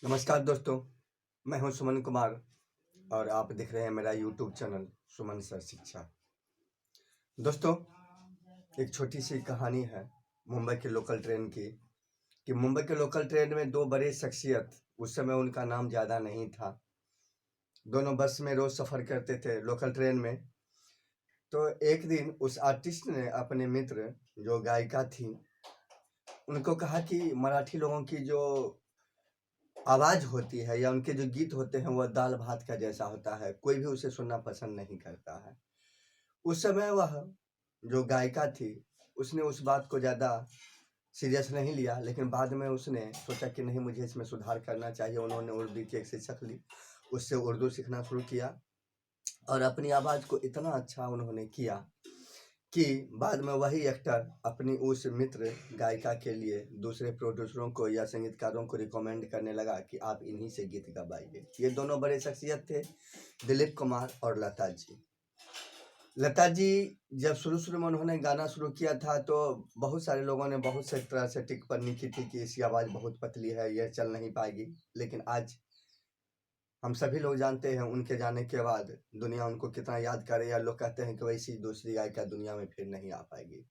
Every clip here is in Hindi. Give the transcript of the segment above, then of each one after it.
नमस्कार दोस्तों, मैं हूं सुमन कुमार और आप देख रहे हैं मेरा यूट्यूब चैनल सुमन सर शिक्षा। दोस्तों, एक छोटी सी कहानी है मुंबई के लोकल ट्रेन की कि मुंबई के लोकल ट्रेन में दो बड़े शख्सियत, उस समय उनका नाम ज़्यादा नहीं था। दोनों बस में रोज़ सफ़र करते थे लोकल ट्रेन में। तो एक दिन उस आर्टिस्ट ने अपने मित्र जो गायिका थी उनको कहा कि मराठी लोगों की जो आवाज़ होती है या उनके जो गीत होते हैं वह दाल भात का जैसा होता है, कोई भी उसे सुनना पसंद नहीं करता है। उस समय वह जो गायिका थी उसने उस बात को ज़्यादा सीरियस नहीं लिया, लेकिन बाद में उसने सोचा कि नहीं, मुझे इसमें सुधार करना चाहिए। उन्होंने उर्दू की एक शिक्षक ली, उससे उर्दू सीखना शुरू किया और अपनी आवाज़ को इतना अच्छा उन्होंने किया कि बाद में वही एक्टर अपनी उस मित्र गायिका के लिए दूसरे प्रोड्यूसरों को या संगीतकारों को रिकमेंड करने लगा कि आप इन्हीं से गीत गवाइए। ये दोनों बड़े शख्सियत थे, दिलीप कुमार और लता जी। लता जी जब शुरू में उन्होंने गाना शुरू किया था तो बहुत सारे लोगों ने बहुत से तरह से टिप्पणी की थी कि इसकी आवाज़ बहुत पतली है, यह चल नहीं पाएगी। लेकिन आज हम सभी लोग जानते हैं उनके जाने के बाद दुनिया उनको कितना याद करे, या लोग कहते हैं कि वैसी दूसरी गायिका दुनिया में फिर नहीं आ पाएगी।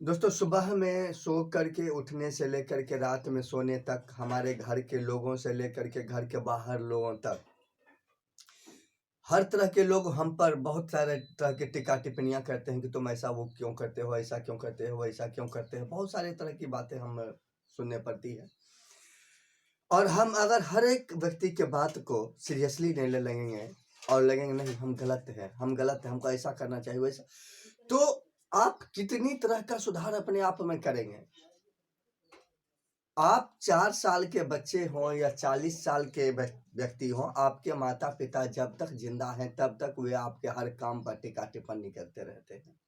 दोस्तों, सुबह में सो करके उठने से लेकर के रात में सोने तक, हमारे घर के लोगों से लेकर के घर के बाहर लोगों तक, हर तरह के लोग हम पर बहुत सारे तरह के टिक्का टिप्पणियां करते हैं कि तुम ऐसा वो क्यों करते हो, ऐसा क्यों करते हो, ऐसा क्यों करते हो। बहुत सारे तरह की बातें हम सुनने पड़ती है और हम अगर हर एक व्यक्ति के बात को सीरियसली नहीं ले लगेंगे और लगेंगे नहीं हम गलत हैं, हम गलत हैं, हमको ऐसा करना चाहिए वैसा, तो आप कितनी तरह का सुधार अपने आप में करेंगे। आप 4 साल के बच्चे हों या 40 साल के व्यक्ति हों, आपके माता पिता जब तक जिंदा हैं तब तक वे आपके हर काम पर टिक्का टिप्पणी करते रहते हैं।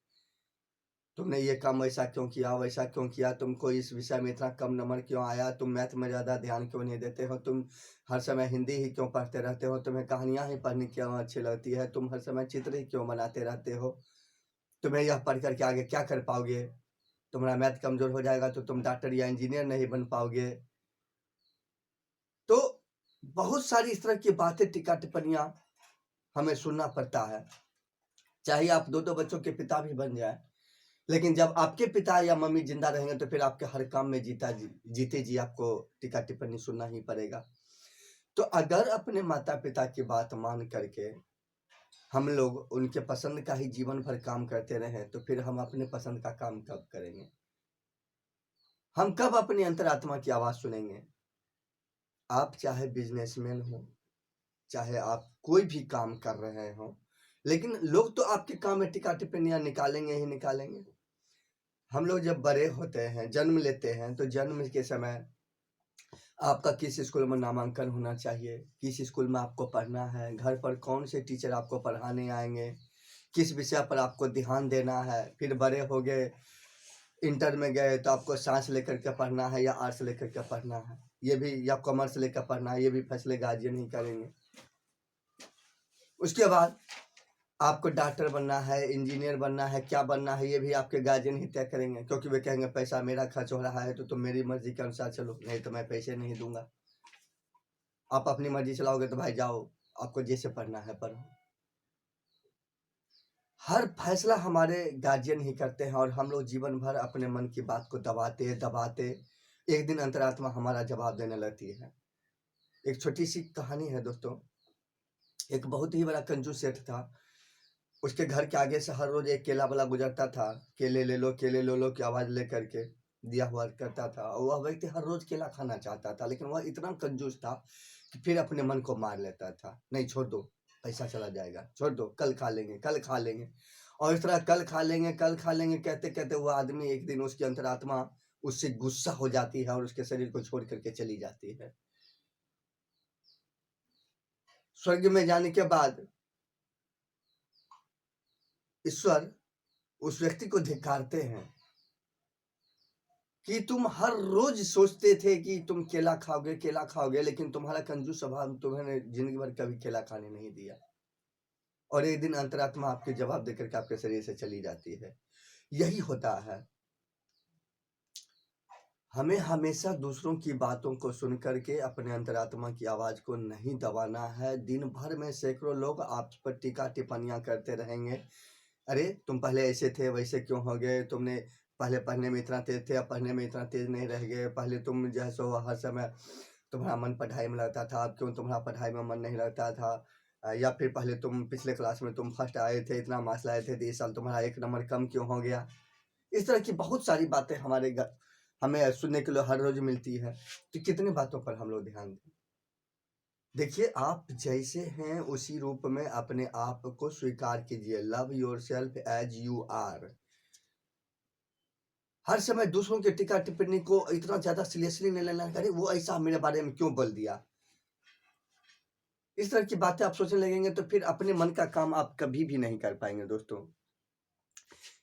तुमने ये काम ऐसा क्यों किया, वैसा क्यों किया, तुमको इस विषय में इतना कम नंबर क्यों आया, तुम मैथ में ज़्यादा ध्यान क्यों नहीं देते हो, तुम हर समय हिंदी ही क्यों पढ़ते रहते हो, तुम्हें कहानियाँ ही पढ़नी क्यों अच्छी लगती है, तुम हर समय चित्र ही क्यों बनाते रहते हो, तुम्हें यह पढ़ कर के आगे क्या कर पाओगे, तुम्हारा मैथ कमज़ोर हो जाएगा तो तुम डॉक्टर या इंजीनियर नहीं बन पाओगे। तो बहुत सारी इस तरह की बातें, टिक्का टिप्पणियाँ हमें सुनना पड़ता है। चाहे आप 2-2 बच्चों के पिता भी बन जाएँ, लेकिन जब आपके पिता या मम्मी जिंदा रहेंगे तो फिर आपके हर काम में जीते जी आपको टिक्का टिप्पणी सुनना ही पड़ेगा। तो अगर अपने माता पिता की बात मान करके हम लोग उनके पसंद का ही जीवन भर काम करते रहें तो फिर हम अपने पसंद का काम कब करेंगे, हम कब अपनी अंतरात्मा की आवाज़ सुनेंगे। आप चाहे बिजनेसमैन हो, चाहे आप कोई भी काम कर रहे हो, लेकिन लोग तो आपके काम में टिक्का टिप्पणियां निकालेंगे ही निकालेंगे। हम लोग जब बड़े होते हैं, जन्म लेते हैं, तो जन्म के समय आपका किस स्कूल में नामांकन होना चाहिए, किस स्कूल में आपको पढ़ना है, घर पर कौन से टीचर आपको पढ़ाने आएंगे, किस विषय पर आपको ध्यान देना है। फिर बड़े हो गए, इंटर में गए तो आपको साइंस लेकर के पढ़ना है या आर्ट्स लेकर के पढ़ना है, ये भी, या कॉमर्स लेकर पढ़ना है, ये भी फैसले गार्जियन ही करेंगे। उसके बाद आपको डॉक्टर बनना है, इंजीनियर बनना है, क्या बनना है, ये भी आपके गार्जियन ही तय करेंगे, क्योंकि वे कहेंगे पैसा मेरा खर्च हो रहा है तो तुम मेरी मर्जी के अनुसार चलो, नहीं तो मैं पैसे नहीं दूंगा। आप अपनी मर्जी चलाओगे तो भाई जाओ, आपको जैसे पढ़ना है पढ़ो। हर फैसला हमारे गार्जियन ही करते हैं और हम लोग जीवन भर अपने मन की बात को दबाते दबाते एक दिन अंतरात्मा हमारा जवाब देने लगती है। एक छोटी सी कहानी है दोस्तों। एक बहुत ही बड़ा कंजूस सेठ था, उसके घर के आगे से हर रोज एक केला वाला गुजरता था, केले ले लो, केले ले लो की आवाज लेकर के दिया हुआ करता था। और वह व्यक्ति हर रोज केला खाना चाहता था, लेकिन वह इतना कंजूस था कि फिर अपने मन को मार लेता था, नहीं छोड़ दो, पैसा चला जाएगा, छोड़ दो, कल खा लेंगे, कल खा लेंगे। और इस तरह कल खा लेंगे, कल खा लेंगे कहते कहते वह आदमी एक दिन, उसकी अंतरात्मा उससे गुस्सा हो जाती है और उसके शरीर को छोड़ करके चली जाती है। स्वर्ग में जाने के बाद ईश्वर उस व्यक्ति को धिक्कारते हैं कि तुम हर रोज सोचते थे कि तुम केला खाओगे, केला खाओगे, लेकिन तुम्हारा कंजूस स्वभाव तुम्हें जिंदगी भर कभी केला खाने नहीं दिया। और एक दिन अंतरात्मा आपके जवाब देकर के आपके शरीर से चली जाती है। यही होता है, हमें हमेशा दूसरों की बातों को सुन करके अपने अंतरात्मा की आवाज़ को नहीं दबाना है। दिन भर में सैकड़ों लोग आप पर टीका टिप्पणियाँ करते रहेंगे। अरे तुम पहले ऐसे थे, वैसे क्यों हो गए? तुमने पहले पढ़ने में इतना तेज थे, अब पढ़ने में इतना तेज नहीं रह गए। पहले तुम जो है सो हर समय तुम्हारा मन पढ़ाई में लगता था, अब क्यों तुम्हारा पढ़ाई में मन नहीं लगता था? या फिर पहले तुम पिछले क्लास में तुम फर्स्ट आए थे, इतना मार्क्स लाए थे, तो इस साल तुम्हारा 1 नंबर कम क्यों हो गया? इस तरह की बहुत सारी बातें हमें सुनने के लिए हर रोज मिलती है। तो कितनी बातों पर हम लोग ध्यान दें? देखिए, आप जैसे हैं उसी रूप में अपने आप को स्वीकार कीजिए। Love yourself as you are. हर समय दूसरों की टीका टिप्पणी को इतना ज्यादा सीरियसली नहीं लेना। अरे वो ऐसा मेरे बारे में क्यों बोल दिया? इस तरह की बातें आप सोचने लगेंगे तो फिर अपने मन का काम आप कभी भी नहीं कर पाएंगे दोस्तों।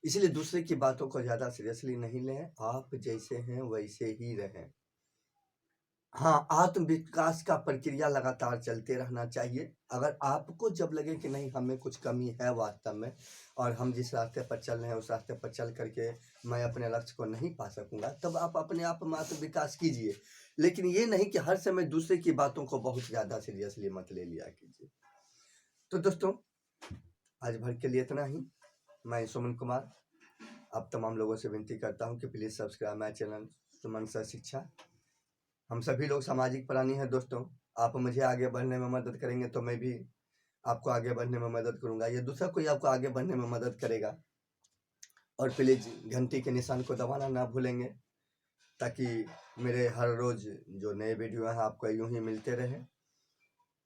इसलिए दूसरे की बातों को ज्यादा सीरियसली नहीं लें। आप जैसे हैं वैसे ही रहें। हाँ, आत्म-विकास का प्रक्रिया लगातार चलते रहना चाहिए। अगर आपको जब लगे कि नहीं हमें कुछ कमी है वास्तव में और हम जिस रास्ते पर चल रहे हैं उस रास्ते पर चल करके मैं अपने लक्ष्य को नहीं पा सकूँगा, तब आप अपने आप में आत्म-विकास कीजिए। लेकिन ये नहीं कि हर समय दूसरे की बातों को बहुत ज़्यादा सीरियसली मत ले लिया कीजिए। तो दोस्तों, आज भर के लिए इतना ही। मैं सुमन कुमार आप तमाम लोगों से विनती करता हूँ कि please subscribe my channel Suman sir शिक्षा। हम सभी लोग सामाजिक प्राणी हैं दोस्तों। आप मुझे आगे बढ़ने में मदद करेंगे तो मैं भी आपको आगे बढ़ने में मदद करूंगा, या दूसरा कोई आपको आगे बढ़ने में मदद करेगा। और प्लीज घंटी के निशान को दबाना ना भूलेंगे, ताकि मेरे हर रोज जो नए वीडियो हैं आपको यूं ही मिलते रहे।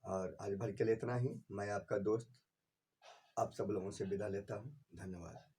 और आज भर के लिए इतना ही। मैं आपका दोस्त आप सब लोगों से विदा लेता हूँ। धन्यवाद।